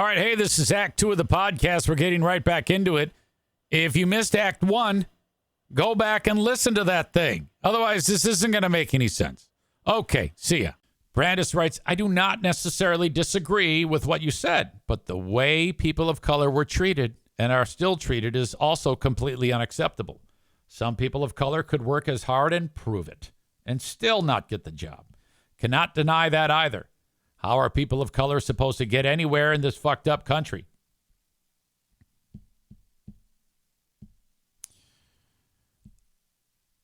All right, hey, this is Act 2 of the podcast. We're getting right back into it. If you missed Act 1, go back and listen to that thing. Otherwise, this isn't going to make any sense. Okay, see ya. Brandis writes, I do not necessarily disagree with what you said, but the way people of color were treated and are still treated is also completely unacceptable. Some people of color could work as hard and prove it and still not get the job. Cannot deny that either. How are people of color supposed to get anywhere in this fucked up country?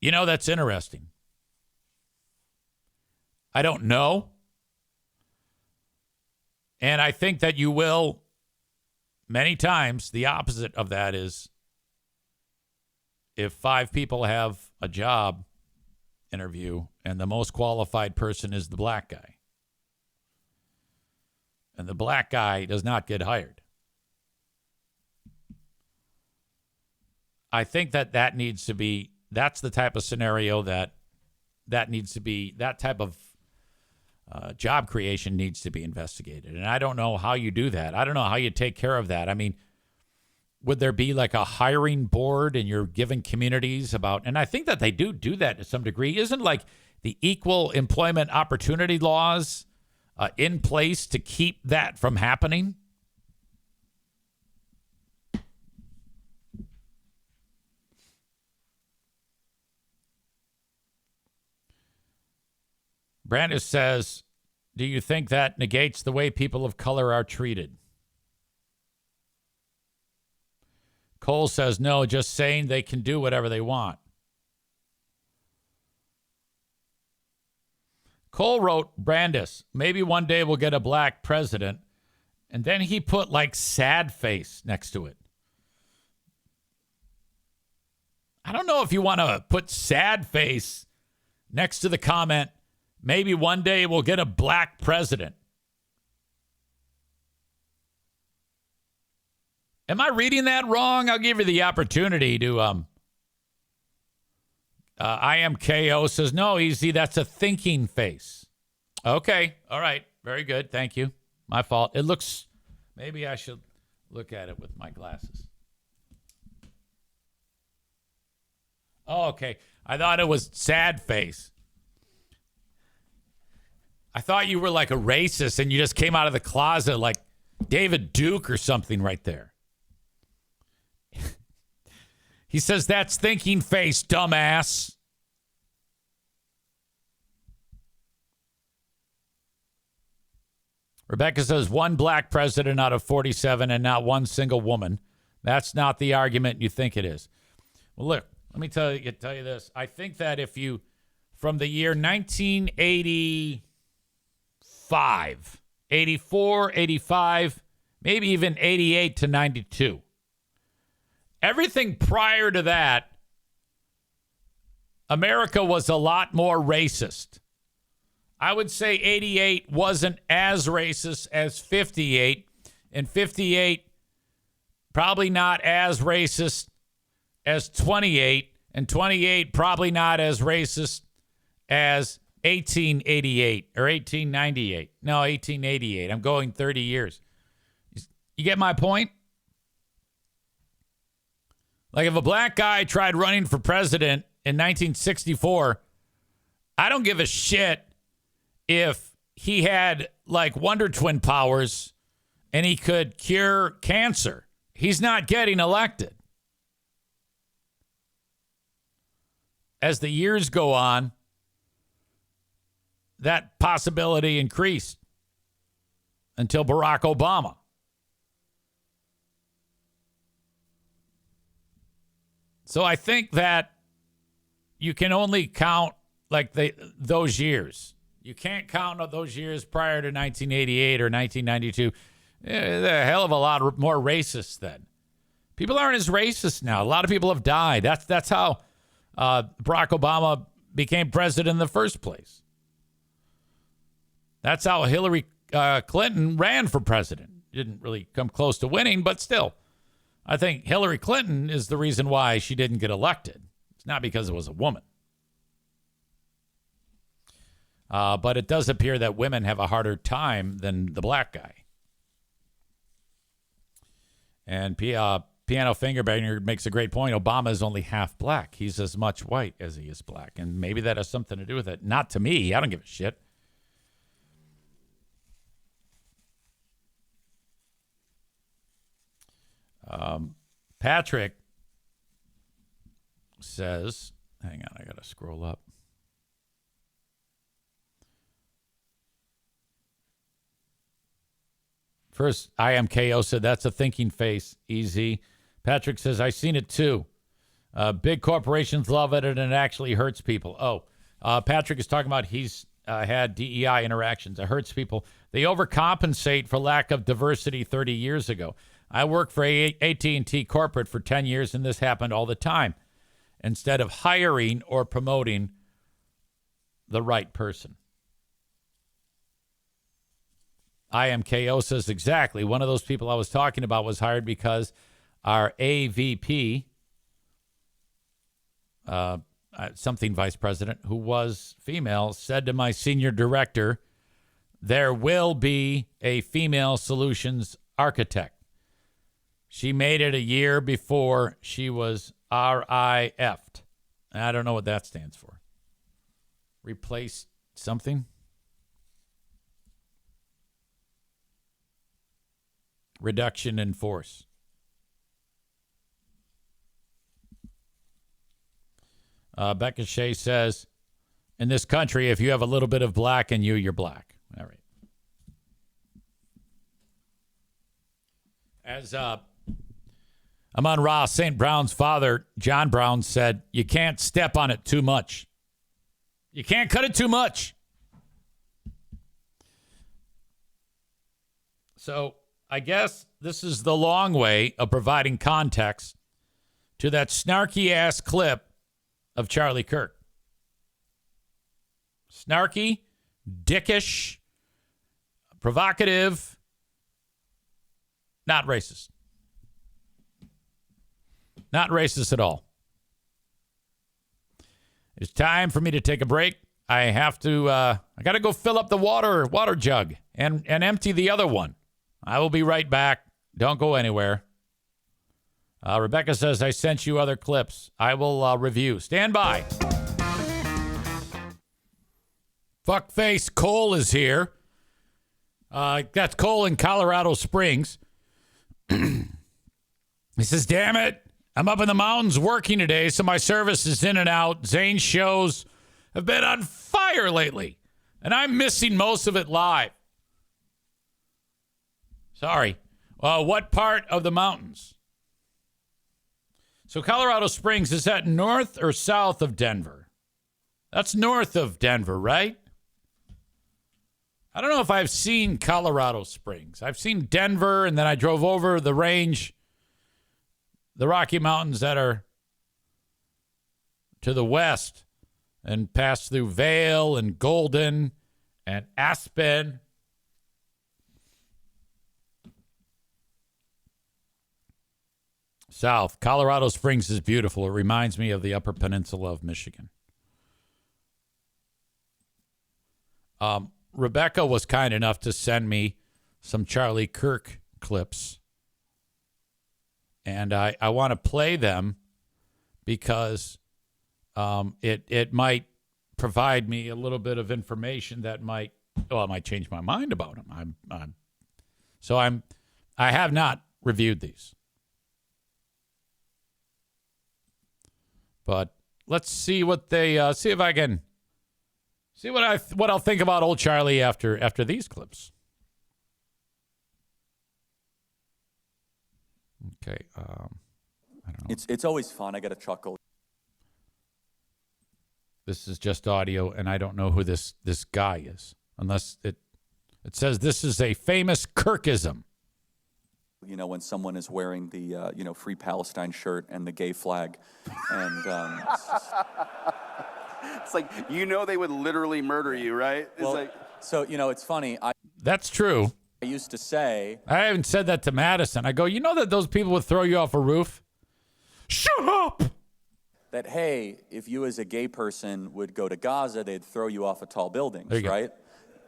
You know, that's interesting. I don't know. And I think that you will, many times, the opposite of that is if 5 people have a job interview and the most qualified person is the black guy, and the black guy does not get hired. I think that needs to be, that's the type of scenario that needs to be, that type of job creation needs to be investigated. And I don't know how you do that. I don't know how you take care of that. I mean, would there be like a hiring board and you're giving communities about, and I think that they do that to some degree. Isn't like the equal employment opportunity laws in place to keep that from happening? Brandis says, do you think that negates the way people of color are treated? Cole says, no, just saying they can do whatever they want. Cole wrote, Brandis, maybe one day we'll get a black president. And then he put like sad face next to it. I don't know if you want to put sad face next to the comment, maybe one day we'll get a black president. Am I reading that wrong? I'll give you the opportunity to, IMKO says, no, easy. That's a thinking face. Okay. All right. Very good. Thank you. My fault. It looks, maybe I should look at it with my glasses. Oh, okay. I thought it was sad face. I thought you were like a racist and you just came out of the closet like David Duke or something right there. He says, that's thinking face, dumbass. Rebecca says, one black president out of 47 and not one single woman. That's not the argument you think it is. Well, look, let me tell you this. I think that if you, from the year 1985, 84, 85, maybe even 88 to 92, everything prior to that, America was a lot more racist. I would say 88 wasn't as racist as 58, and 58 probably not as racist as 28, and 28 probably not as racist as 1888 or 1898. No, 1888. I'm going 30 years. You get my point? Like if a black guy tried running for president in 1964, I don't give a shit if he had like Wonder Twin powers and he could cure cancer. He's not getting elected. As the years go on, that possibility increased until Barack Obama. So I think that you can only count like those years. You can't count on those years prior to 1988 or 1992. They're a hell of a lot more racist then. People aren't as racist now. A lot of people have died. That's how Barack Obama became president in the first place. That's how Hillary Clinton ran for president. Didn't really come close to winning, but still. I think Hillary Clinton is the reason why she didn't get elected. It's not because it was a woman. But it does appear that women have a harder time than the black guy. And Piano Fingerbanger makes a great point. Obama is only half black. He's as much white as he is black. And maybe that has something to do with it. Not to me. I don't give a shit. Patrick says, hang on, I got to scroll up. First, IMKO said, that's a thinking face, easy. Patrick says, I seen it too. Big corporations love it, and it actually hurts people. Patrick is talking about he's had DEI interactions. It hurts people. They overcompensate for lack of diversity 30 years ago. I worked for AT&T corporate for 10 years, and this happened all the time. Instead of hiring or promoting the right person. IMKO says exactly. One of those people I was talking about was hired because our AVP, something vice president, who was female, said to my senior director, there will be a female solutions architect. She made it a year before she was RIF'd. I don't know what that stands for. Replace something? Reduction in force. Becca Shea says, in this country, if you have a little bit of black in you, you're black. All right. As Amon-Ra St. Brown's father, John Brown, said, you can't step on it too much. You can't cut it too much. So I guess this is the long way of providing context to that snarky-ass clip of Charlie Kirk. Snarky, dickish, provocative, not racist. Not racist at all. It's time for me to take a break. I have to, I got to go fill up the water jug and empty the other one. I will be right back. Don't go anywhere. Rebecca says, I sent you other clips. I will review. Stand by. Fuckface Cole is here. That's Cole in Colorado Springs. He says, damn it. I'm up in the mountains working today, so my service is in and out. Zane's shows have been on fire lately, and I'm missing most of it live. Sorry. What part of the mountains? So Colorado Springs, is that north or south of Denver? That's north of Denver, right? I don't know if I've seen Colorado Springs. I've seen Denver, and then I drove over the range, the Rocky Mountains that are to the west, and passed through Vail and Golden and Aspen. South. Colorado Springs is beautiful. It reminds me of the Upper Peninsula of Michigan. Rebecca was kind enough to send me some Charlie Kirk clips. And I want to play them because it might provide me a little bit of information that might change my mind about him. I have not reviewed these. But let's see what they see if I can see what I'll think about old Charlie after these clips. Okay, I don't know. It's always fun. I get a chuckle. This is just audio, and I don't know who this guy is, unless it says this is a famous Kirkism. You know, when someone is wearing the Free Palestine shirt and the gay flag, and it's like, they would literally murder you, right? So it's funny. That's true. I used to say, I haven't said that to Madison. I go, you know that those people would throw you off a roof? Shut up! That, hey, if you as a gay person would go to Gaza, they'd throw you off of tall buildings, right? Go.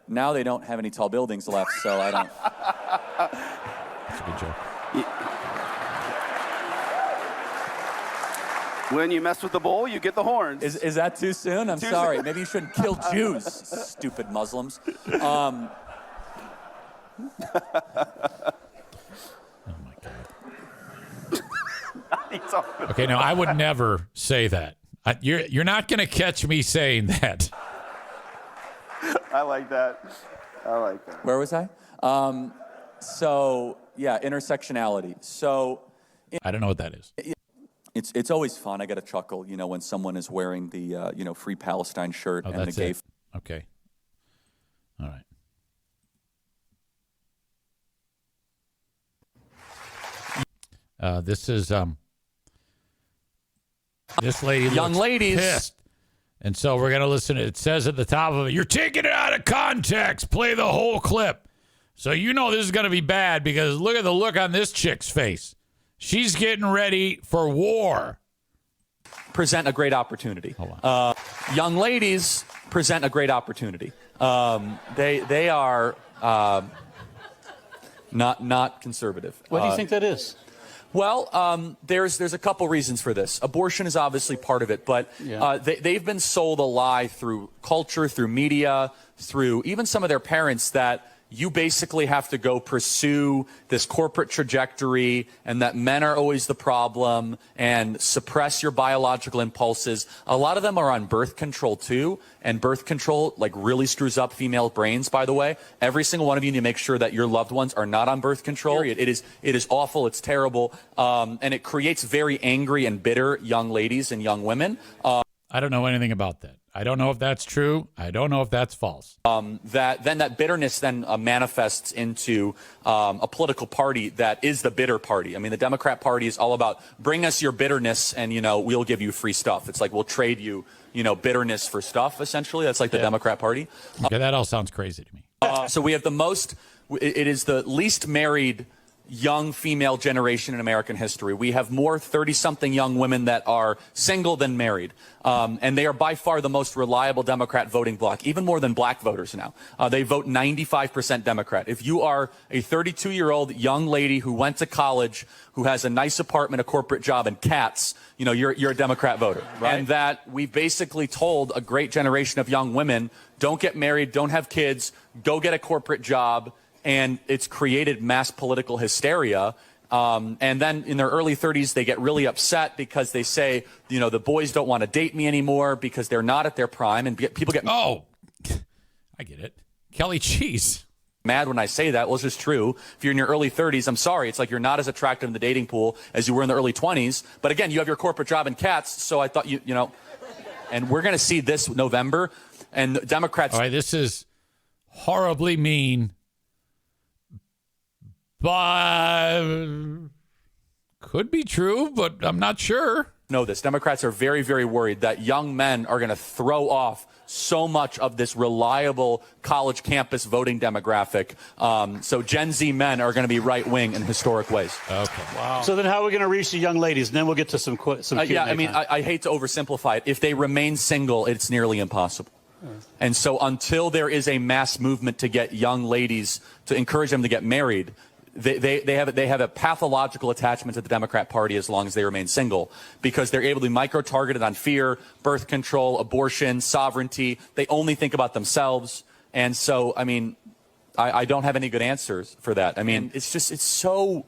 Now they don't have any tall buildings left, so I don't. That's a good joke. When you mess with the bull, you get the horns. Is that too soon? I'm sorry. Maybe you shouldn't kill Jews, stupid Muslims. Oh my God. Okay, no, I would never say that. You're not going to catch me saying that. I like that. Where was I? So, yeah, intersectionality. So, I don't know what that is. it's always fun. I get a chuckle, when someone is wearing the Free Palestine shirt and that's the gay. it. Okay. All right. This is this lady. Young ladies. Pissed. And so we're going to listen. It says at the top of it, you're taking it out of context. Play the whole clip. So this is going to be bad because look at the look on this chick's face. She's getting ready for war. Present a great opportunity. Hold on. Young ladies present a great opportunity. They are not conservative. What do you think that is? Well, there's a couple reasons for this. Abortion is obviously part of it, but they've been sold a lie through culture, through media, through even some of their parents that you basically have to go pursue this corporate trajectory and that men are always the problem and suppress your biological impulses. A lot of them are on birth control too, and birth control really screws up female brains, by the way. Every single one of you need to make sure that your loved ones are not on birth control. It is awful, it's terrible, and it creates very angry and bitter young ladies and young women. I don't know anything about that. I don't know if that's true. I don't know if that's false. That bitterness then manifests into a political party that is the bitter party. I mean, the Democrat Party is all about bring us your bitterness and, we'll give you free stuff. It's like we'll trade you, bitterness for stuff, essentially. That's like the Democrat Party. Okay, that all sounds crazy to me. So we have it is the least married young female generation in American history. We have more 30-something young women that are single than married. And they are by far the most reliable Democrat voting bloc, even more than black voters now. They vote 95% Democrat. If you are a 32-year-old young lady who went to college, who has a nice apartment, a corporate job, and cats, you're a Democrat voter. Right. And that we basically told a great generation of young women, don't get married, don't have kids, go get a corporate job. And it's created mass political hysteria. And then in their early 30s, they get really upset because they say, the boys don't want to date me anymore because they're not at their prime. And people get I get it. Kelly Cheese. Mad when I say that. Well, it's just true. If you're in your early 30s, I'm sorry. It's like you're not as attractive in the dating pool as you were in the early 20s. But again, you have your corporate job and cats. So I thought and we're going to see this November. And Democrats. All right, this is horribly mean. But could be true, but I'm not sure. Know this. Democrats are very, very worried that young men are going to throw off so much of this reliable college campus voting demographic. So Gen Z men are going to be right-wing in historic ways. Okay. Wow. So then how are we going to reach the young ladies? And then we'll get to some yeah, I mean, I hate to oversimplify it. If they remain single, it's nearly impossible. And so until there is a mass movement to get young ladies, to encourage them to get married, they have a pathological attachment to the Democrat Party as long as they remain single, because they're able to be micro-targeted on fear, birth control, abortion, sovereignty. They only think about themselves. And so, I mean, I don't have any good answers for that. I mean, it's so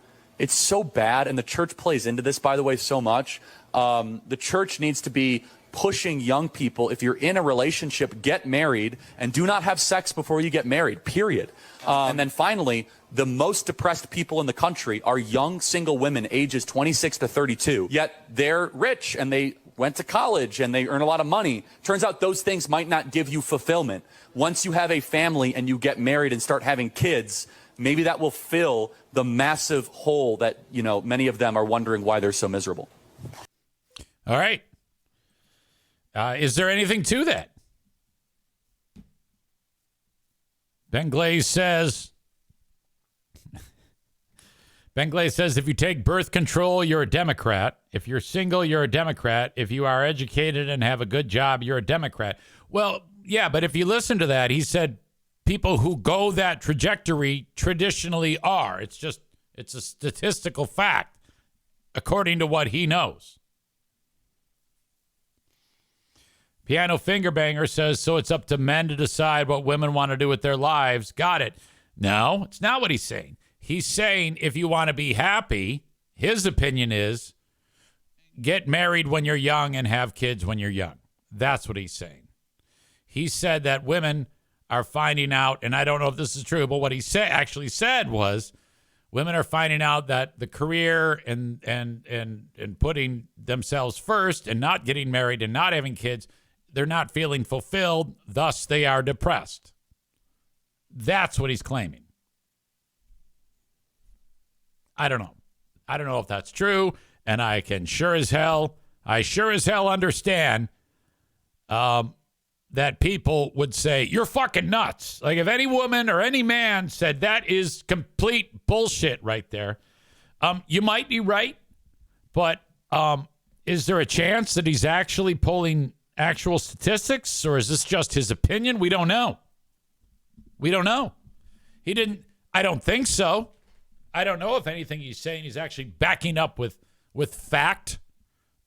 bad. And the church plays into this, by the way, so much. The church needs to be pushing young people, if you're in a relationship, get married and do not have sex before you get married, period. And then finally, the most depressed people in the country are young single women ages 26 to 32, yet they're rich and they went to college and they earn a lot of money. Turns out those things might not give you fulfillment. Once you have a family and you get married and start having kids, maybe that will fill the massive hole that, many of them are wondering why they're so miserable. All right. Is there anything to that? Ben Glaze says, if you take birth control, you're a Democrat. If you're single, you're a Democrat. If you are educated and have a good job, you're a Democrat. Well, yeah, but if you listen to that, he said people who go that trajectory traditionally are. It's a statistical fact, according to what he knows. Piano Finger Banger says, so it's up to men to decide what women want to do with their lives. Got it. No, it's not what he's saying. He's saying if you want to be happy, his opinion is get married when you're young and have kids when you're young. That's what he's saying. He said that women are finding out, and I don't know if this is true, but what he actually said was women are finding out that the career and putting themselves first and not getting married and not having kids, they're not feeling fulfilled, thus they are depressed. That's what he's claiming. I don't know. I don't know if that's true, and I sure as hell understand that people would say, you're fucking nuts. Like if any woman or any man said that is complete bullshit right there, you might be right, but is there a chance that he's actually pulling actual statistics, or is this just his opinion? We don't know. We don't know. He didn't. I don't think so. I don't know if anything he's saying he's actually backing up with fact,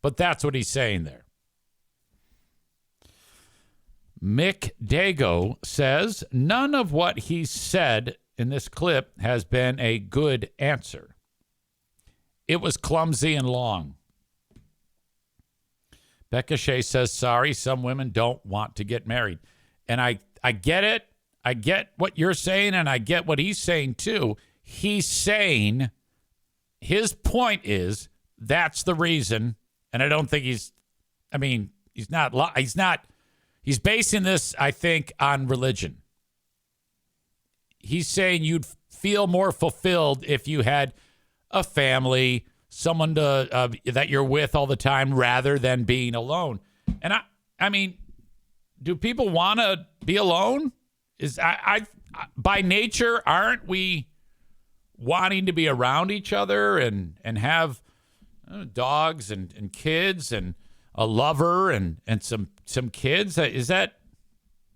but that's what he's saying there. Mick Dago says, none of what he said in this clip has been a good answer. It was clumsy and long. Becca Shea says, sorry, some women don't want to get married. And I get it. I get what you're saying, and I get what he's saying too. He's saying his point is that's the reason, and I don't think he's basing this, I think, on religion. He's saying you'd feel more fulfilled if you had a family, someone that you're with all the time rather than being alone. And I mean, do people want to be alone? By nature, aren't we wanting to be around each other and have dogs and kids and a lover and some kids? Is that,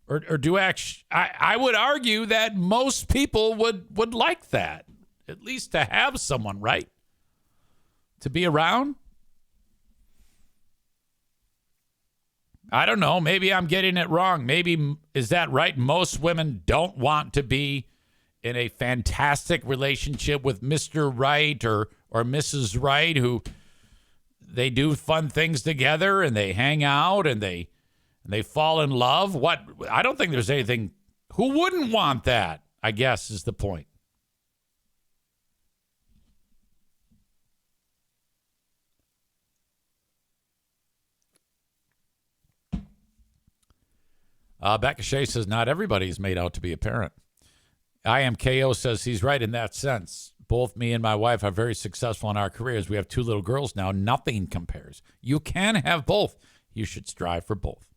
or do I would argue that most people would like that, at least to have someone, right? To be around. I don't know. Maybe I'm getting it wrong. Maybe, is that right? Most women don't want to be in a fantastic relationship with Mr. Right or Mrs. Right, who they do fun things together and they hang out and they fall in love. What? I don't think there's anything. Who wouldn't want that, I guess, is the point. Becca Shea says, not everybody is made out to be a parent. IMKO says he's right in that sense. Both me and my wife are very successful in our careers. We have 2 little girls now. Nothing compares. You can have both. You should strive for both.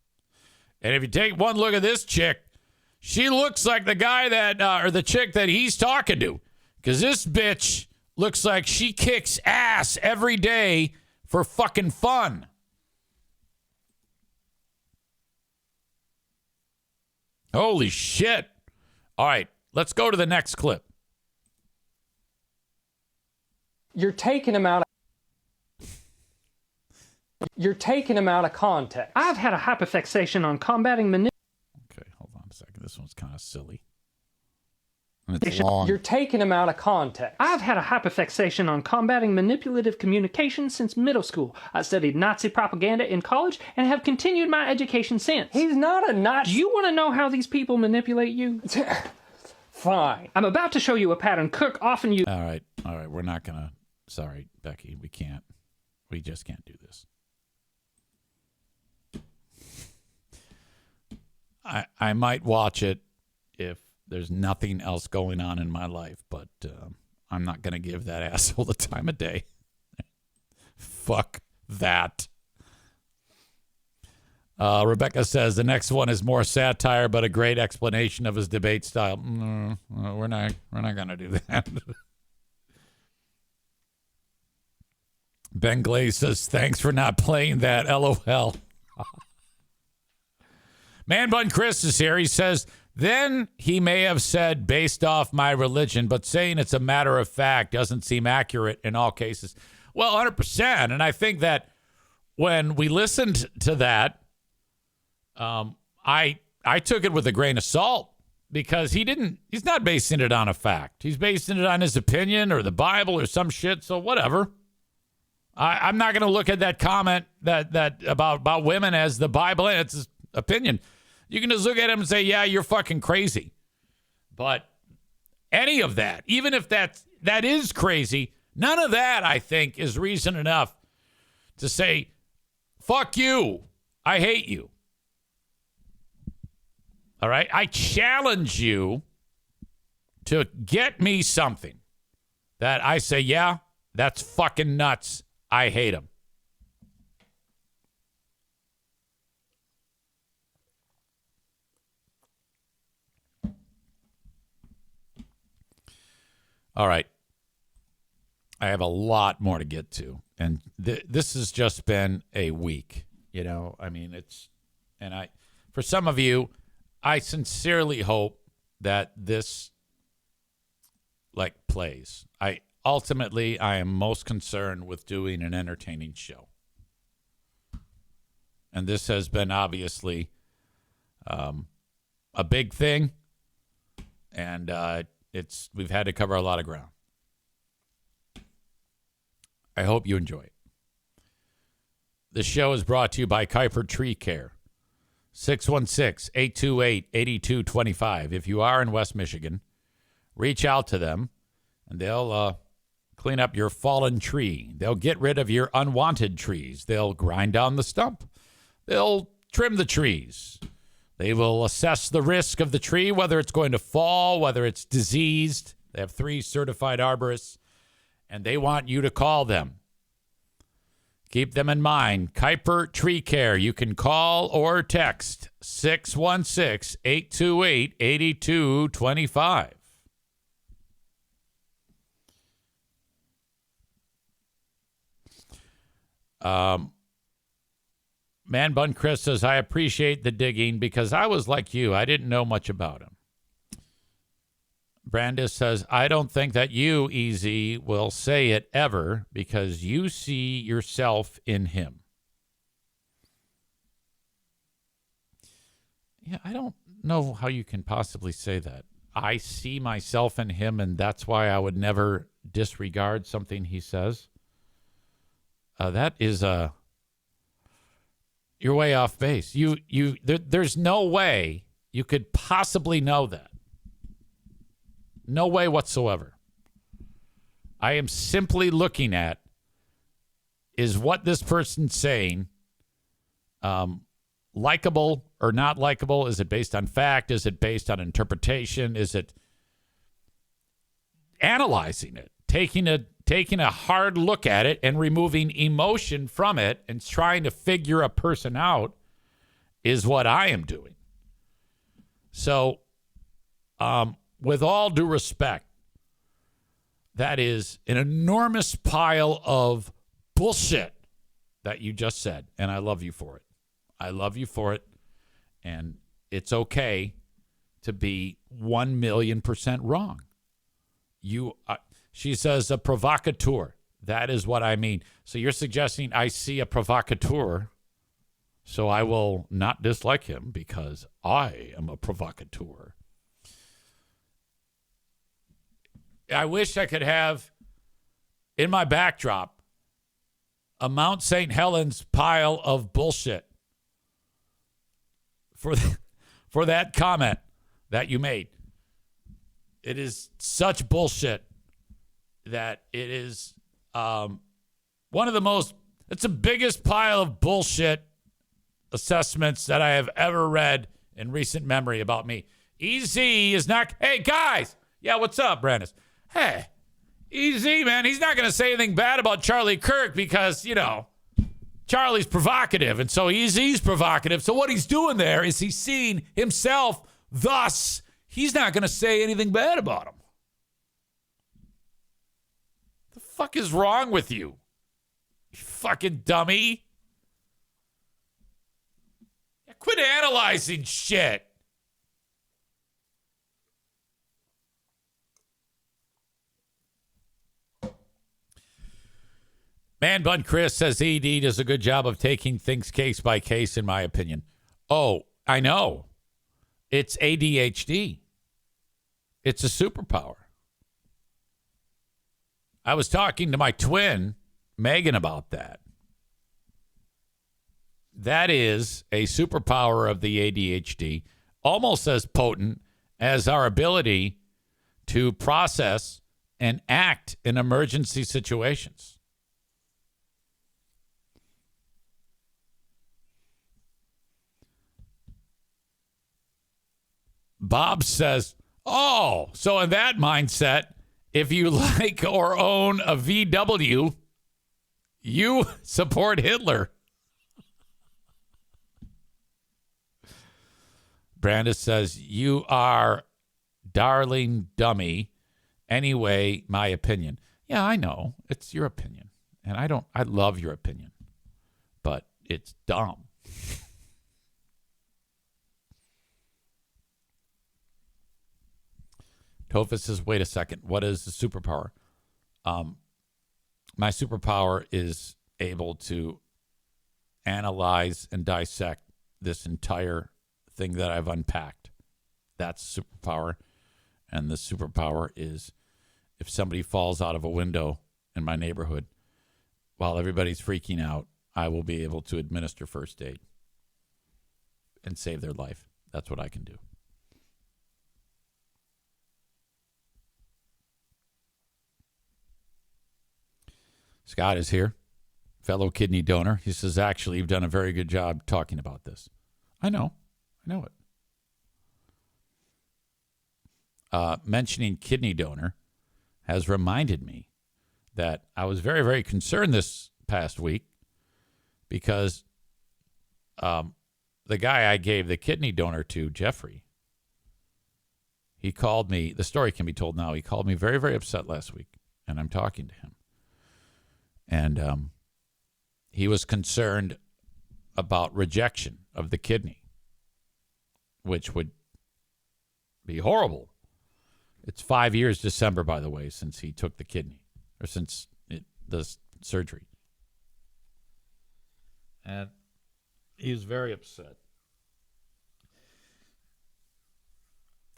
And if you take one look at this chick, she looks like the guy that, or the chick that he's talking to. Because this bitch looks like she kicks ass every day for fucking fun. Holy shit. All right, let's go to the next clip. You're taking him out of context. I've had a hyperfixation on combating manipulation. Okay, hold on a second. This one's kind of silly. And it's long. You're taking him out of context. I've had a hyperfixation on combating manipulative communication since middle school. I studied Nazi propaganda in college and have continued my education since. He's not a Nazi. Do you want to know how these people manipulate you? Fine. I'm about to show you a pattern Cook often uses. All right. We're not going to. Sorry, Becky. We can't. We just can't do this. I might watch it if there's nothing else going on in my life, but I'm not going to give that asshole the time of day. Fuck that. Rebecca says the next one is more satire, but a great explanation of his debate style. We're not going to do that. Ben Glaze says, thanks for not playing that. LOL. Man Bun Chris is here. He says, then he may have said based off my religion, but saying it's a matter of fact doesn't seem accurate in all cases. Well, 100%. And I think that when we listened to that, I took it with a grain of salt because he's not basing it on a fact. He's basing it on his opinion or the Bible or some shit. So whatever. I'm not going to look at that comment that about women as the Bible, and it's his opinion. You can just look at him and say, yeah, you're fucking crazy. But any of that, even if that is crazy, none of that, I think, is reason enough to say, fuck you. I hate you. All right? I challenge you to get me something that I say, yeah, that's fucking nuts. I hate him. All right. I have a lot more to get to. And this has just been a week. You know, I mean, for some of you, I sincerely hope that this plays. Ultimately, I am most concerned with doing an entertaining show. And this has been obviously a big thing. And we've had to cover a lot of ground. I hope you enjoy it. This show is brought to you by Kuiper Tree Care. 616-828-8225. If you are in West Michigan, reach out to them, and they'll clean up your fallen tree. They'll get rid of your unwanted trees. They'll grind down the stump. They'll trim the trees. They will assess the risk of the tree, whether it's going to fall, whether it's diseased. They have 3 certified arborists, and they want you to call them. Keep them in mind. Kuiper Tree Care. You can call or text 616-828-8225. Man Bun Chris says, I appreciate the digging because I was like you. I didn't know much about him. Brandis says, I don't think that you, EZ, will say it ever because you see yourself in him. Yeah, I don't know how you can possibly say that. I see myself in him, and that's why I would never disregard something he says. That is you're way off base. There's no way you could possibly know that. No way whatsoever. I am simply looking at, is what this person's saying likable or not likable? Is it based on fact? Is it based on interpretation? Is it analyzing it, taking a hard look at it and removing emotion from it and trying to figure a person out is what I am doing. So, with all due respect, that is an enormous pile of bullshit that you just said, and I love you for it. I love you for it, and it's okay to be 1,000,000% wrong. She says a provocateur. That is what I mean. So you're suggesting I see a provocateur, so I will not dislike him because I am a provocateur. I wish I could have in my backdrop a Mount St. Helens pile of bullshit for that comment that you made. It is such bullshit that it is one of the most, it's the biggest pile of bullshit assessments that I have ever read in recent memory about me. EZ is not, hey guys, yeah, what's up, Brandis? Hey, EZ, man, he's not going to say anything bad about Charlie Kirk because, you know, Charlie's provocative, and so EZ's provocative. So what he's doing there is he's seeing himself, thus, he's not going to say anything bad about him. The fuck is wrong with you? You fucking dummy. Quit analyzing shit. Man Bun Chris says ED does a good job of taking things case by case, in my opinion. Oh, I know. It's ADHD. It's a superpower. I was talking to my twin, Megan, about that. That is a superpower of the ADHD, almost as potent as our ability to process and act in emergency situations. Bob says, oh, so in that mindset, if you like or own a VW, you support Hitler. Brandis says, you are darling dummy. Anyway, my opinion. Yeah, I know. It's your opinion. And I love your opinion. But it's dumb. Topher says, wait a second. What is the superpower? My superpower is able to analyze and dissect this entire thing that I've unpacked. That's superpower. And the superpower is if somebody falls out of a window in my neighborhood while everybody's freaking out, I will be able to administer first aid and save their life. That's what I can do. Scott is here, fellow kidney donor. He says, actually, you've done a very good job talking about this. I know it. Mentioning kidney donor has reminded me that I was very, very concerned this past week because the guy I gave the kidney donor to, Jeffrey, he called me. The story can be told now. He called me very, very upset last week, and I'm talking to him. And he was concerned about rejection of the kidney, which would be horrible. It's 5 years December, by the way, since he took the kidney, or since the surgery. And he was very upset.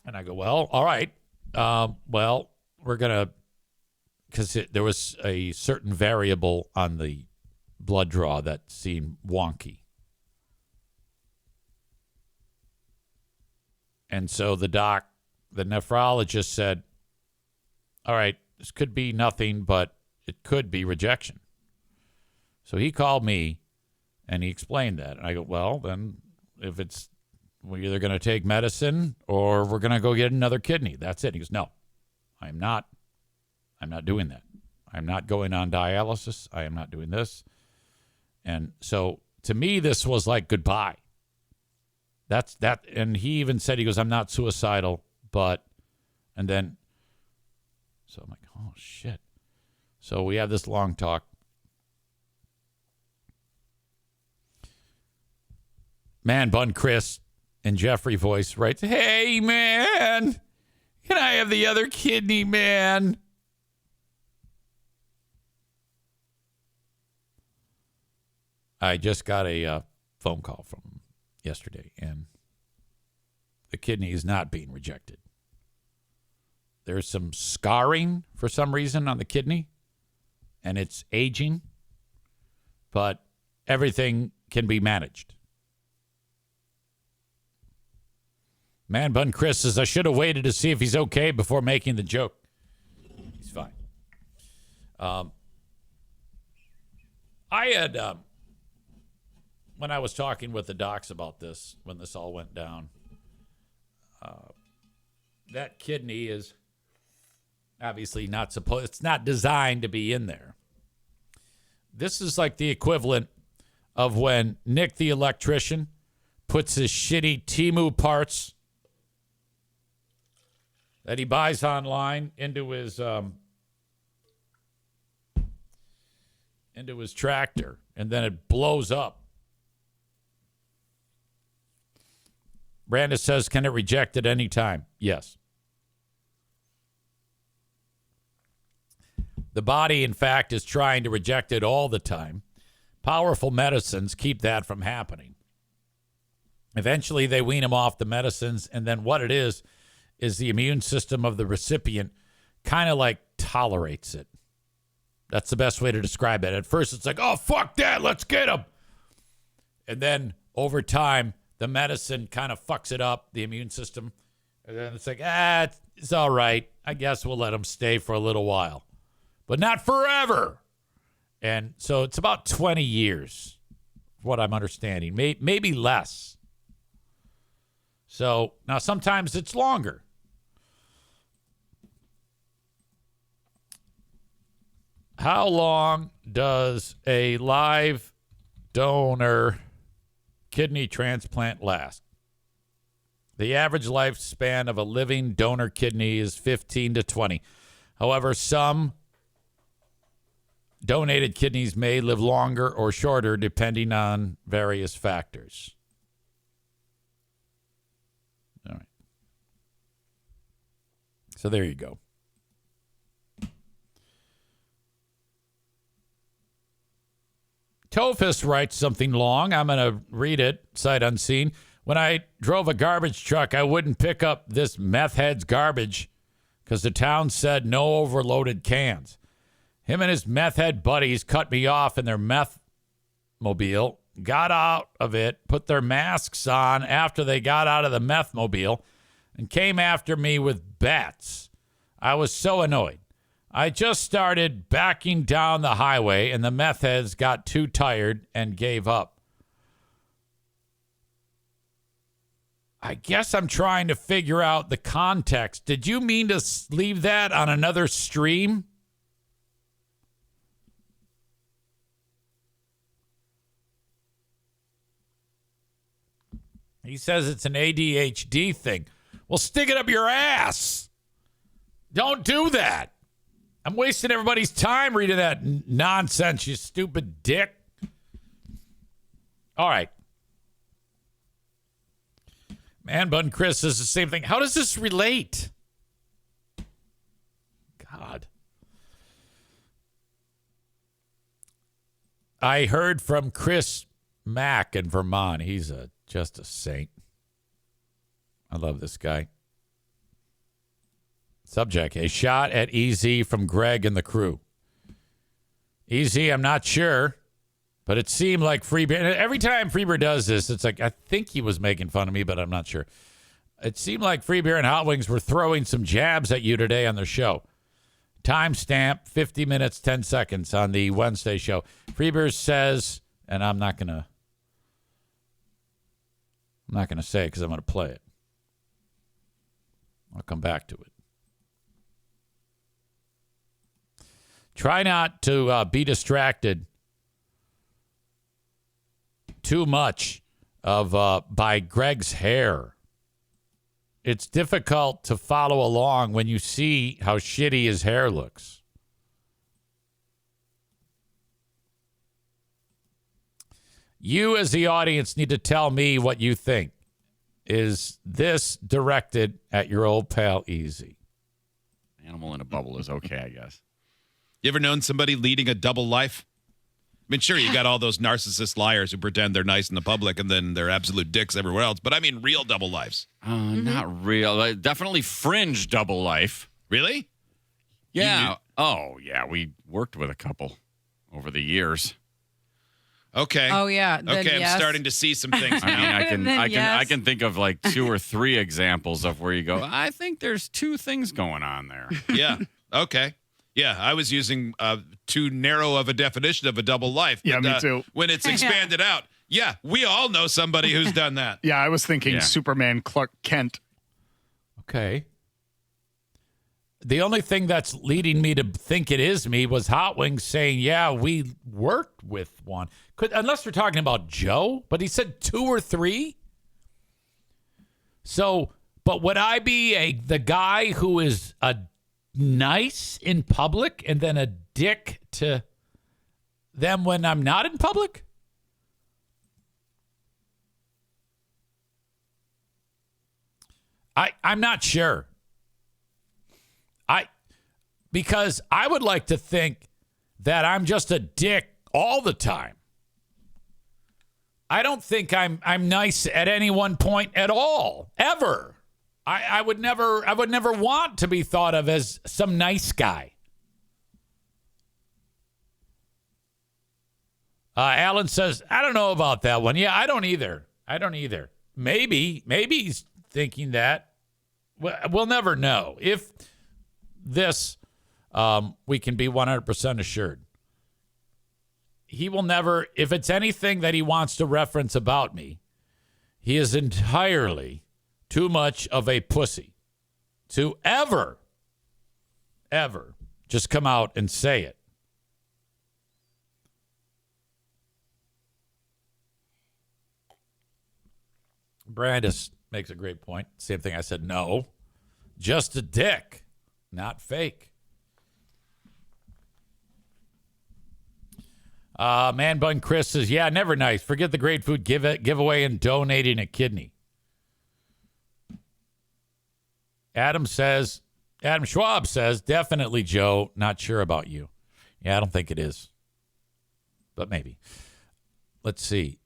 And I go, well, all right. Well, we're going to, because there was a certain variable on the blood draw that seemed wonky. And so the nephrologist said, all right, this could be nothing, but it could be rejection. So he called me and he explained that. And I go, well, then if it's, we're either going to take medicine or we're going to go get another kidney. That's it. He goes, no, I'm not doing that. I'm not going on dialysis. I am not doing this. And so to me, this was like goodbye. That's that. And he even said, he goes, I'm not suicidal, but, and then, so I'm like, oh shit. So we have this long talk. Man Bun Chris in Jeffrey voice writes, hey man, can I have the other kidney, man? I just got a phone call from him yesterday, and the kidney is not being rejected. There's some scarring for some reason on the kidney, and it's aging, but everything can be managed. Man Bun Chris says, I should have waited to see if he's okay before making the joke. He's fine. I had... when I was talking with the docs about this, when this all went down, that kidney is obviously not supposed, it's not designed to be in there. This is like the equivalent of when Nick the electrician puts his shitty Temu parts that he buys online into his tractor, and then it blows up. Brandis says, can it reject at any time? Yes. The body, in fact, is trying to reject it all the time. Powerful medicines keep that from happening. Eventually, they wean them off the medicines, and then what it is the immune system of the recipient kind of like tolerates it. That's the best way to describe it. At first, it's like, oh, fuck that, let's get him. And then over time, the medicine kind of fucks it up, the immune system. And then it's like, it's all right. I guess we'll let him stay for a little while, but not forever. And so it's about 20 years, what I'm understanding, maybe less. So now sometimes it's longer. How long does a live donor kidney transplant last? The average lifespan of a living donor kidney is 15 to 20. However, some donated kidneys may live longer or shorter depending on various factors. All right. So there you go. Tophus writes something long. I'm going to read it, sight unseen. When I drove a garbage truck, I wouldn't pick up this meth head's garbage because the town said no overloaded cans. Him and his meth head buddies cut me off in their meth mobile, got out of it, put their masks on after they got out of the meth mobile, and came after me with bats. I was so annoyed. I just started backing down the highway, and the meth heads got too tired and gave up. I guess I'm trying to figure out the context. Did you mean to leave that on another stream? He says it's an ADHD thing. Well, stick it up your ass. Don't do that. I'm wasting everybody's time reading that nonsense, you stupid dick. All right. Man Bun Chris says the same thing. How does this relate? God. I heard from Chris Mack in Vermont. He's just a saint. I love this guy. Subject, a shot at EZ from Greg and the crew. EZ, I'm not sure, but it seemed like Freebeer. And every time Freebeer does this, it's like, I think he was making fun of me, but I'm not sure. It seemed like Freebeer and Hot Wings were throwing some jabs at you today on their show. Timestamp, 50 minutes, 10 seconds on the Wednesday show. Freebeer says, and I'm not going to say it because I'm going to play it. I'll come back to it. Try not to be distracted too much by Greg's hair. It's difficult to follow along when you see how shitty his hair looks. You as the audience need to tell me what you think. Is this directed at your old pal Easy? Animal in a bubble is okay, I guess. You ever known somebody leading a double life? I mean, sure, you got all those narcissist liars who pretend they're nice in the public and then they're absolute dicks everywhere else. But I mean real double lives. Not real. Definitely fringe double life. Really? Yeah. Oh, yeah. We worked with a couple over the years. Okay. Oh, yeah. Then Okay, yes. I'm starting to see some things I now. mean, I can think of like 2 or 3 examples of where you go, I think there's 2 things going on there. Yeah. Okay. Yeah, I was using too narrow of a definition of a double life. Yeah, me too. When it's expanded out, yeah, we all know somebody who's done that. Yeah, I was thinking Superman Clark Kent. Okay. The only thing that's leading me to think it is me was Hot Wings saying, yeah, we worked with one. Unless we're talking about Joe, but he said 2 or 3. So, but would I be the guy who is a nice in public and then a dick to them when I'm not in public? I'm not sure. Because I would like to think that I'm just a dick all the time. I don't think I'm nice at any one point at all, ever. I would never want to be thought of as some nice guy. Alan says, I don't know about that one. Yeah, I don't either. Maybe he's thinking that. We'll never know. If this, we can be 100% assured. He will never, if it's anything that he wants to reference about me, he is entirely too much of a pussy to ever just come out and say it. Brandis makes a great point. Same thing I said, no. Just a dick, not fake. Man Bun Chris says, yeah, never nice. Forget the great food giveaway and donating a kidney. Adam Schwab says, definitely, Joe. Not sure about you. Yeah, I don't think it is. But maybe. Let's see.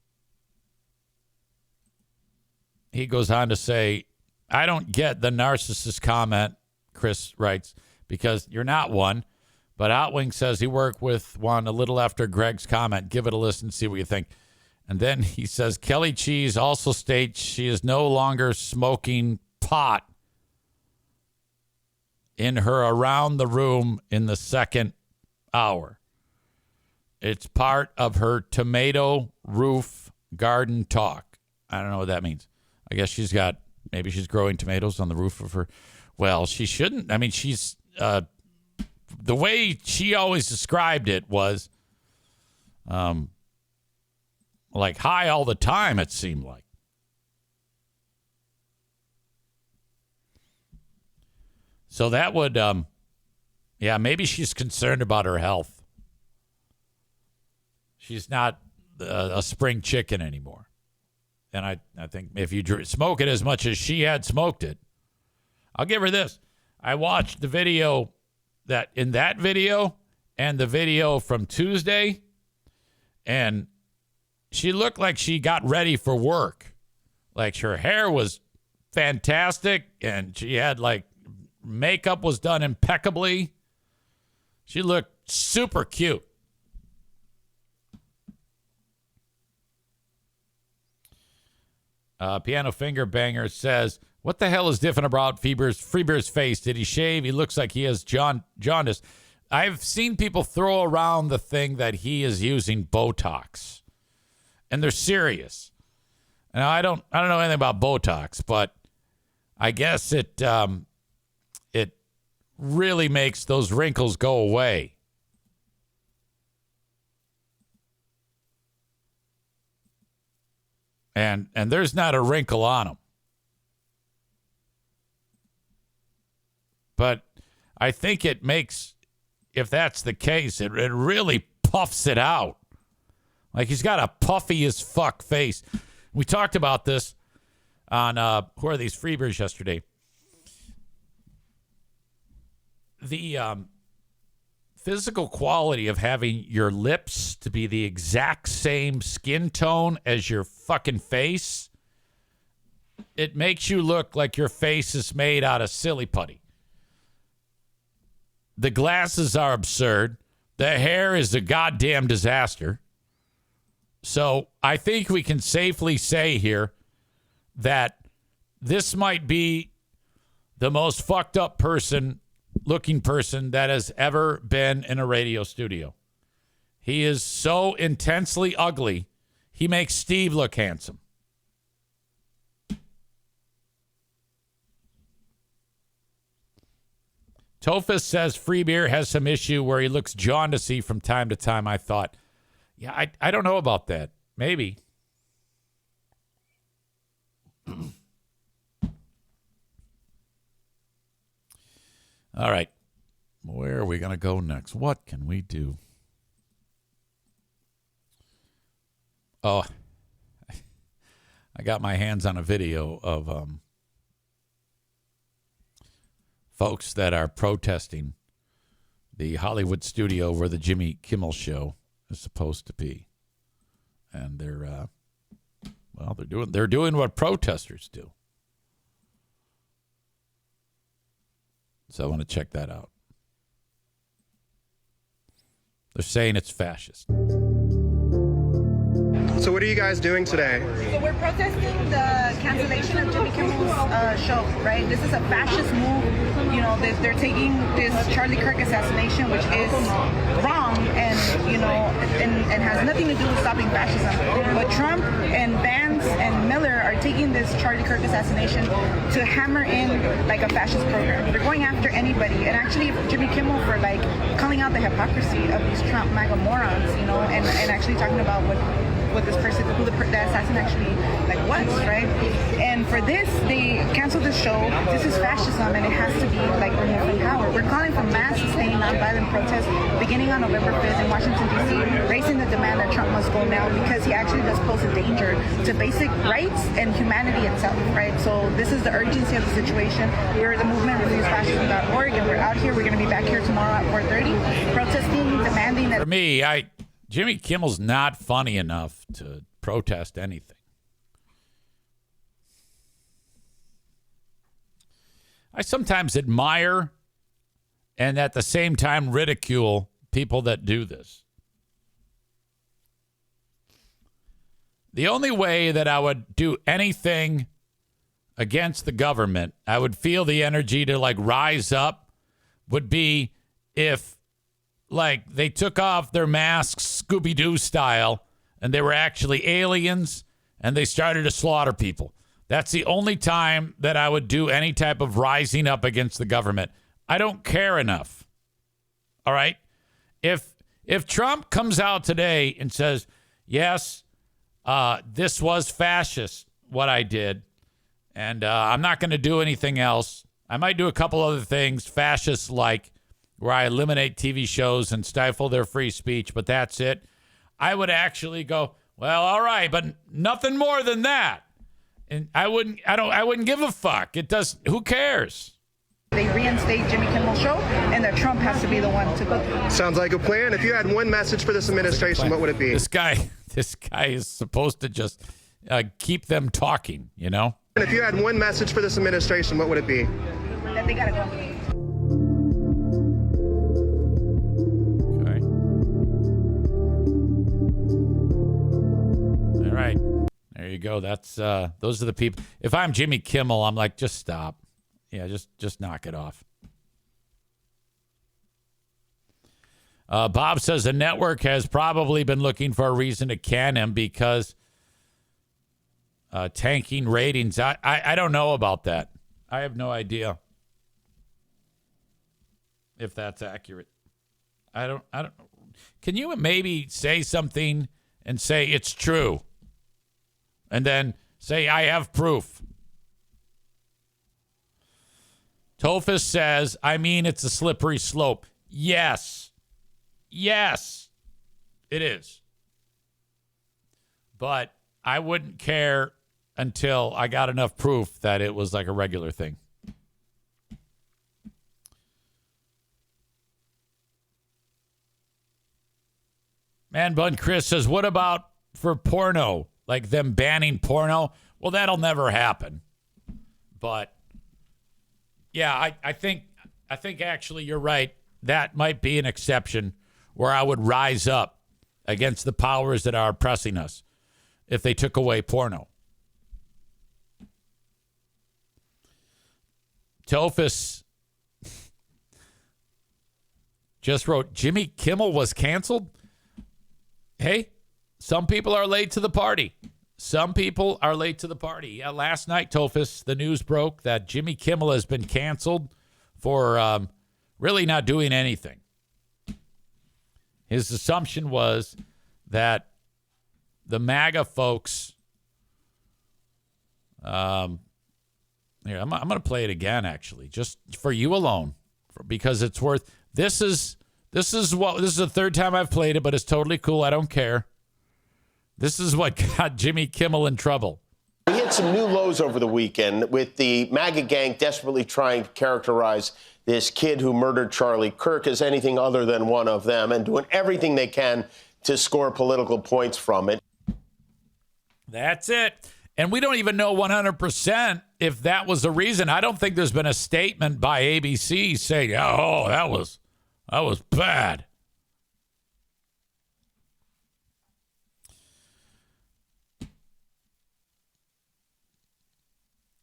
He goes on to say, I don't get the narcissist comment, Chris writes, because you're not one. But Outwing says he worked with one a little after Greg's comment. Give it a listen, see what you think. And then he says, Kelly Cheese also states she is no longer smoking pot in her around the room in the second hour. It's part of her tomato roof garden talk. I don't know what that means. I guess maybe she's growing tomatoes on the roof of her. Well, she shouldn't. I mean, she's, the way she always described it was, like high all the time, it seemed like. So that would, maybe she's concerned about her health. She's not a spring chicken anymore. And I think if you smoke it as much as she had smoked it, I'll give her this. I watched the video in that video and the video from Tuesday, and she looked like she got ready for work. Like her hair was fantastic, and she had makeup was done impeccably. She looked super cute. Piano Finger Banger says, what the hell is different about Freebeer's face? Did he shave? He looks like he has jaundice. I've seen people throw around the thing that he is using Botox, and they're serious. Now, I don't know anything about Botox, but I guess it really makes those wrinkles go away. And there's not a wrinkle on them. But I think it makes, if that's the case, it really puffs it out. Like he's got a puffy as fuck face. We talked about this on, who are these Freebeers yesterday? The physical quality of having your lips to be the exact same skin tone as your fucking face, it makes you look like your face is made out of silly putty. The glasses are absurd. The hair is a goddamn disaster. So I think we can safely say here that this might be the most fucked up looking person that has ever been in a radio studio. He is so intensely ugly, he makes Steve look handsome. Tophus says Freebeer has some issue where he looks jaundicey from time to time. I thought, yeah, I don't know about that. Maybe. All right. Where are we going to go next? What can we do? Oh, I got my hands on a video of folks that are protesting the Hollywood studio where the Jimmy Kimmel show is supposed to be. And they're Well, they're doing what protesters do. So I want to check that out. They're saying it's fascist. So what are you guys doing today? So we're protesting the cancellation of Jimmy Kimmel's show, right? This is a fascist move. You know, they're taking this Charlie Kirk assassination, which is wrong and, you know, and has nothing to do with stopping fascism. But Trump and Vance and Miller are taking this Charlie Kirk assassination to hammer in like a fascist program. They're going after anybody. And actually Jimmy Kimmel for like calling out the hypocrisy of these Trump MAGA morons, you know, and actually talking about what this person, who the assassin actually like was, right? And for this, they canceled the show. This is fascism, and it has to be like removed from power. We're calling for mass, sustained, nonviolent protests beginning on November 5th in Washington, D.C., raising the demand that Trump must go now because he actually does pose a danger to basic rights and humanity itself, right? So this is the urgency of the situation. We're the movement ReduceFascism.org, and we're out here. We're going to be back here tomorrow at 4:30, protesting, demanding that. For me, Jimmy Kimmel's not funny enough to protest anything. I sometimes admire and at the same time ridicule people that do this. The only way that I would do anything against the government, I would feel the energy to like rise up, would be if like they took off their masks Scooby-Doo style and they were actually aliens and they started to slaughter people. That's the only time that I would do any type of rising up against the government. I don't care enough. All right? If Trump comes out today and says, yes, this was fascist, what I did, and I'm not going to do anything else. I might do a couple other things, fascist-like, where I eliminate TV shows and stifle their free speech, but that's it. I would actually go, well, all right, but nothing more than that. And I wouldn't give a fuck. Who cares? They reinstate Jimmy Kimmel show, and that Trump has to be the one to go. Sounds like a plan. If you had one message for this administration, what would it be? This guy is supposed to just keep them talking, you know? And if you had one message for this administration, what would it be? That they gotta go. All right. There you go. That's those are the people. If I'm Jimmy Kimmel, I'm like, just stop. Yeah, just knock it off. Bob says the network has probably been looking for a reason to can him because tanking ratings. I don't know about that. I have no idea if that's accurate. I don't. Can you maybe say something and say it's true? And then say, I have proof. Tophus says, I mean, it's a slippery slope. Yes. Yes, it is. But I wouldn't care until I got enough proof that it was like a regular thing. Man Bun Chris says, what about for porno? Like them banning porno? Well, that'll never happen. But yeah, I think actually you're right. That might be an exception where I would rise up against the powers that are oppressing us if they took away porno. Tophus just wrote, Jimmy Kimmel was canceled? Hey, some people are late to the party. Some people are late to the party. Yeah, last night, Tophus, the news broke that Jimmy Kimmel has been canceled for really not doing anything. His assumption was that the MAGA folks. Here, I'm going to play it again, actually, just for you alone, because it's worth. This is the third time I've played it, but it's totally cool. I don't care. This is what got Jimmy Kimmel in trouble. We hit some new lows over the weekend with the MAGA gang desperately trying to characterize this kid who murdered Charlie Kirk as anything other than one of them and doing everything they can to score political points from it. That's it. And we don't even know 100% if that was the reason. I don't think there's been a statement by ABC saying, "Oh, that was bad."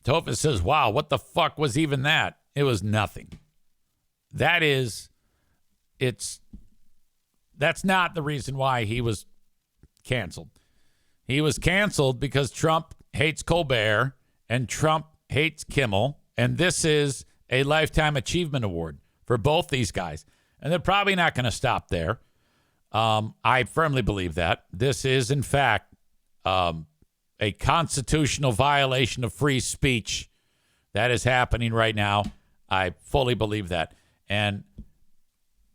Tofa says, "Wow, what the fuck was even that?" It was nothing. That's not the reason why he was canceled. He was canceled because Trump hates Colbert and Trump hates Kimmel. And this is a Lifetime Achievement Award for both these guys. And they're probably not going to stop there. I firmly believe that. This is, in fact, a constitutional violation of free speech that is happening right now. I fully believe that. And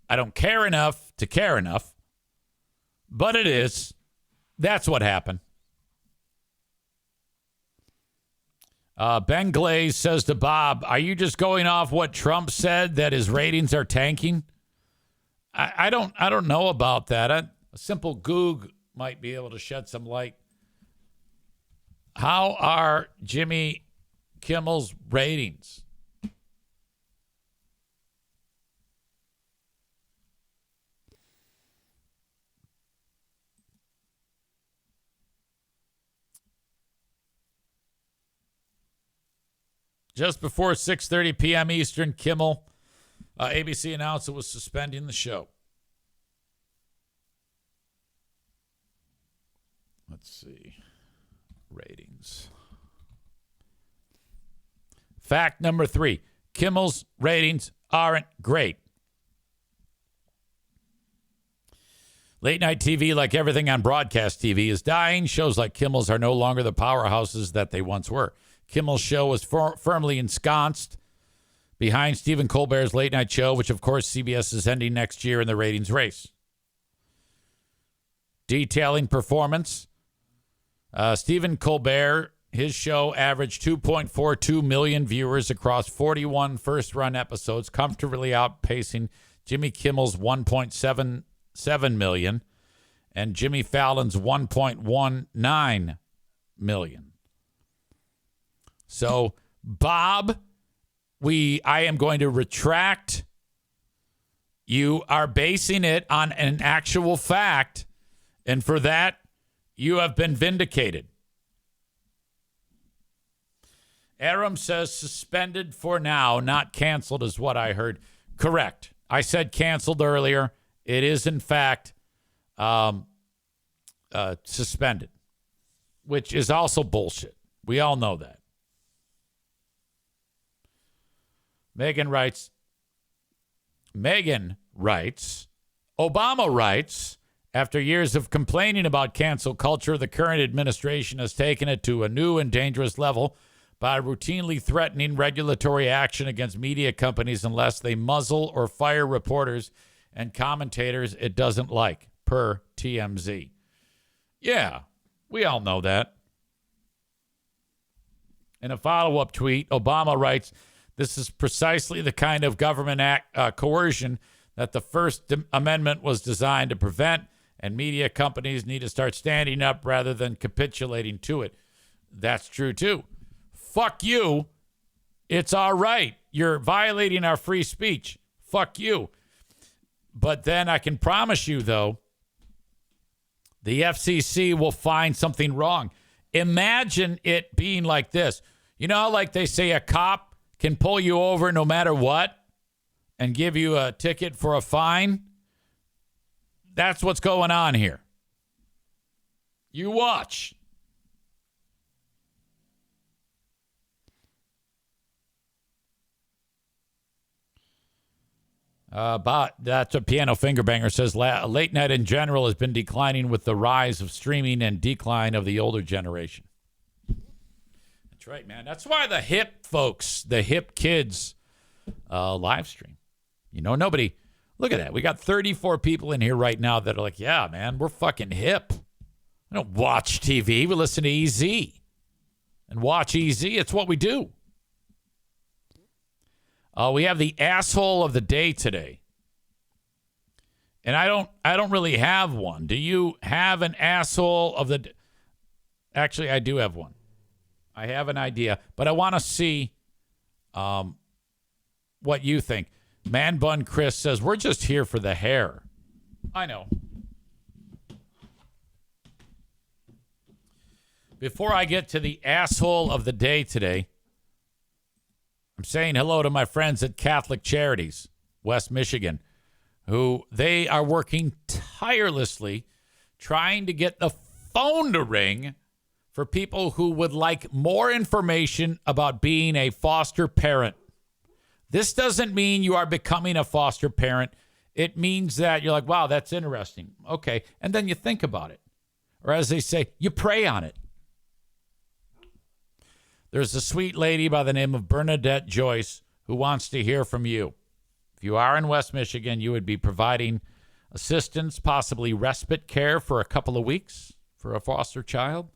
I don't care enough to care enough, but it is. That's what happened. Ben Glaze says to Bob, "Are you just going off what Trump said that his ratings are tanking?" I don't know about that. A simple Goog might be able to shed some light. How are Jimmy Kimmel's ratings? Just before 6:30 p.m. Eastern, Kimmel, ABC announced it was suspending the show. Let's see. Ratings. Fact number 3. Kimmel's ratings aren't great. Late night TV, like everything on broadcast TV, is dying. Shows like Kimmel's are no longer the powerhouses that they once were. Kimmel's show was firmly ensconced behind Stephen Colbert's late night show, which, of course, CBS is ending next year in the ratings race. Detailing performance, Stephen Colbert, his show averaged 2.42 million viewers across 41 first-run episodes, comfortably outpacing Jimmy Kimmel's 1.77 million and Jimmy Fallon's 1.19 million. So, Bob, I am going to retract. You are basing it on an actual fact, and for that, you have been vindicated. Aram says suspended for now, not canceled is what I heard. Correct. I said canceled earlier. It is, in fact, suspended, which is also bullshit. We all know that. Megan writes, Obama writes, after years of complaining about cancel culture, the current administration has taken it to a new and dangerous level by routinely threatening regulatory action against media companies unless they muzzle or fire reporters and commentators it doesn't like, per TMZ. Yeah, we all know that. In a follow-up tweet, Obama writes, this is precisely the kind of government coercion that the First Amendment was designed to prevent, and media companies need to start standing up rather than capitulating to it. That's true, too. Fuck you. It's all right. You're violating our free speech. Fuck you. But then I can promise you, though, the FCC will find something wrong. Imagine it being like this. You know, like they say a cop can pull you over no matter what and give you a ticket for a fine? That's what's going on here. You watch. But that's what Piano Fingerbanger says. Late night in general has been declining with the rise of streaming and decline of the older generation. That's right, man. That's why the hip folks, the hip kids, live stream. You know, nobody. Look at that. We got 34 people in here right now that are like, yeah, man, we're fucking hip. I don't watch TV. We listen to EZ and watch EZ. It's what we do. We have the asshole of the day today. And I don't really have one. Do you have an asshole of the Actually, I do have one. I have an idea, but I want to see what you think. Man Bun Chris says, we're just here for the hair. I know. Before I get to the asshole of the day today, I'm saying hello to my friends at Catholic Charities, West Michigan, who they are working tirelessly trying to get the phone to ring for people who would like more information about being a foster parent. This doesn't mean you are becoming a foster parent. It means that you're like, wow, that's interesting. Okay. And then you think about it. Or as they say, you pray on it. There's a sweet lady by the name of Bernadette Joyce who wants to hear from you. If you are in West Michigan, you would be providing assistance, possibly respite care for a couple of weeks for a foster child,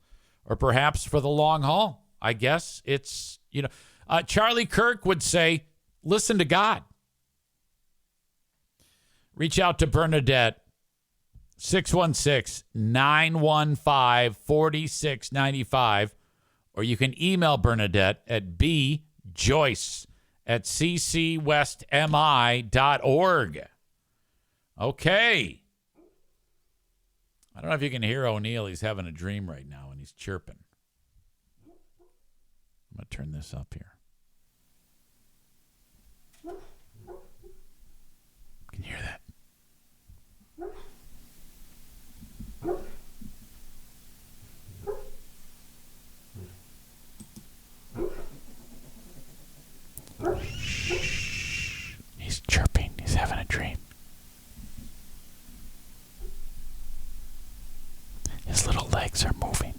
or perhaps for the long haul. I guess it's, Charlie Kirk would say, listen to God. Reach out to Bernadette, 616-915-4695, or you can email Bernadette at bjoyce@ccwestmi.org. Okay. I don't know if you can hear O'Neill. He's having a dream right now, and he's chirping. I'm going to turn this up here. Can you hear that? He's chirping. He's having a dream. His little legs are moving.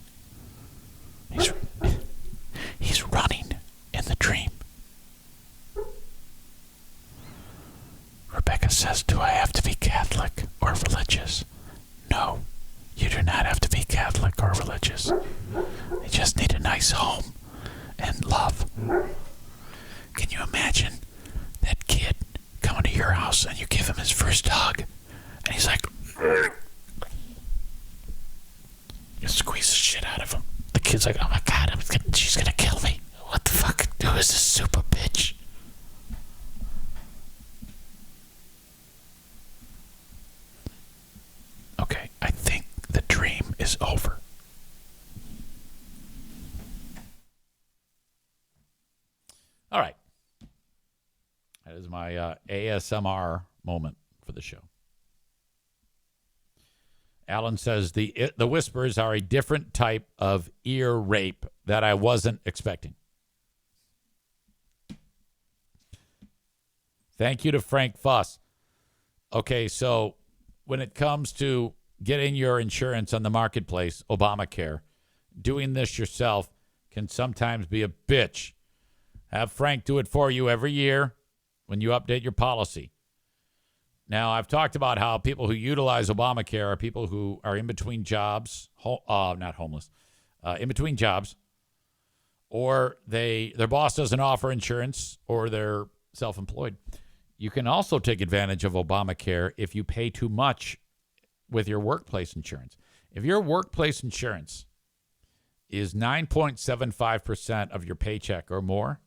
He's running in the dream. Rebecca says, do I have to be Catholic or religious? No, you do not have to be Catholic or religious. You just need a nice home and love. Can you imagine that kid coming to your house and you give him his first hug and he's like, you squeeze the shit out of him. The kid's like, oh my God, she's gonna kill me. What the fuck? Who is this super bitch? Okay, I think the dream is over. All right. That is my ASMR moment for the show. Alan says the whispers are a different type of ear rape that I wasn't expecting. Thank you to Frank Fuss. Okay, so when it comes to getting your insurance on the marketplace, Obamacare, doing this yourself can sometimes be a bitch. Have Frank do it for you every year when you update your policy. Now, I've talked about how people who utilize Obamacare are people who are in between jobs, not homeless, in between jobs, or their boss doesn't offer insurance, or they're self-employed. You can also take advantage of Obamacare if you pay too much with your workplace insurance. If your workplace insurance is 9.75% of your paycheck or more,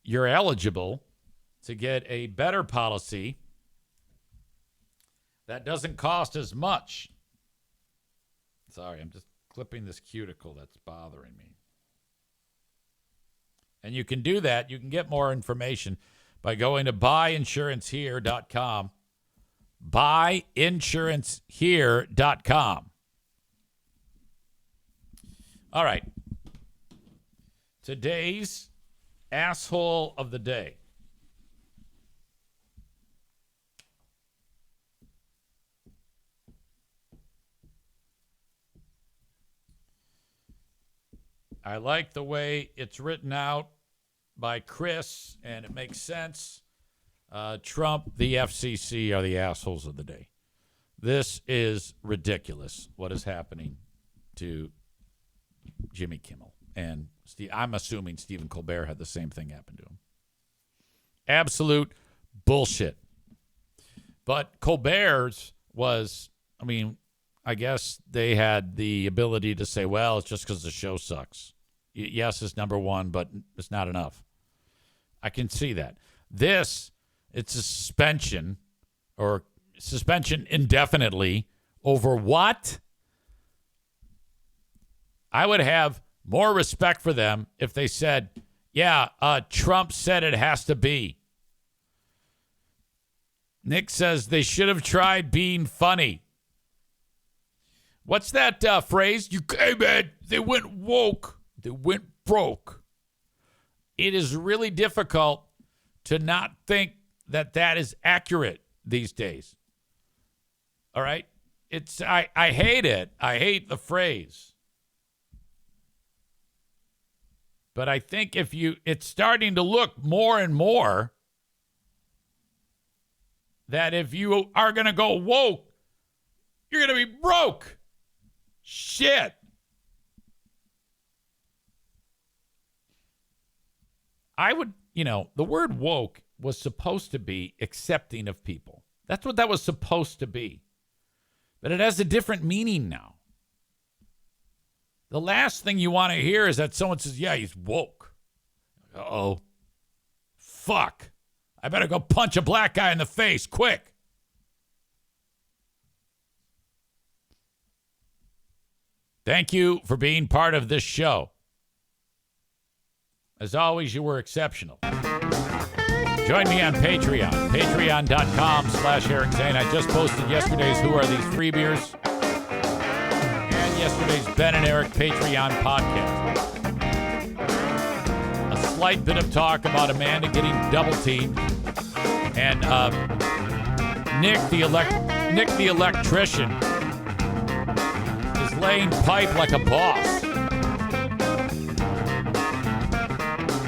you're eligible to get a better policy that doesn't cost as much. Sorry, I'm just clipping this cuticle that's bothering me. And you can do that. You can get more information by going to buyinsurancehere.com. Buyinsurancehere.com. All right. Today's asshole of the day. I like the way it's written out by Chris, and it makes sense. Trump, the FCC are the assholes of the day. This is ridiculous, what is happening to Jimmy Kimmel. And I'm assuming Stephen Colbert had the same thing happen to him. Absolute bullshit. But Colbert's was, I guess they had the ability to say, well, it's just because the show sucks. Yes, it's number one, but it's not enough. I can see that. This, it's a suspension or suspension indefinitely over what? I would have more respect for them if they said, yeah, Trump said it has to be. Nick says they should have tried being funny. What's that phrase? Hey, man, they went woke. They went broke. It is really difficult to not think that that is accurate these days. All right? I hate it. I hate the phrase. But I think it's starting to look more and more that if you are going to go woke, you're going to be broke. Shit. I would, the word woke was supposed to be accepting of people. That's what that was supposed to be. But it has a different meaning now. The last thing you want to hear is that someone says, yeah, he's woke. Uh-oh. Fuck. I better go punch a black guy in the face, quick. Thank you for being part of this show. As always, you were exceptional. Join me on Patreon. Patreon.com/Eric Zane. I just posted yesterday's Who Are These Free Beers? And yesterday's Ben and Eric Patreon podcast. A slight bit of talk about Amanda getting double teamed. And Nick the electrician is laying pipe like a boss.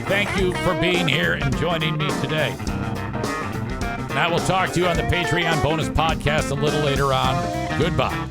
Thank you for being here and joining me today. And I will talk to you on the Patreon bonus podcast a little later on. Goodbye.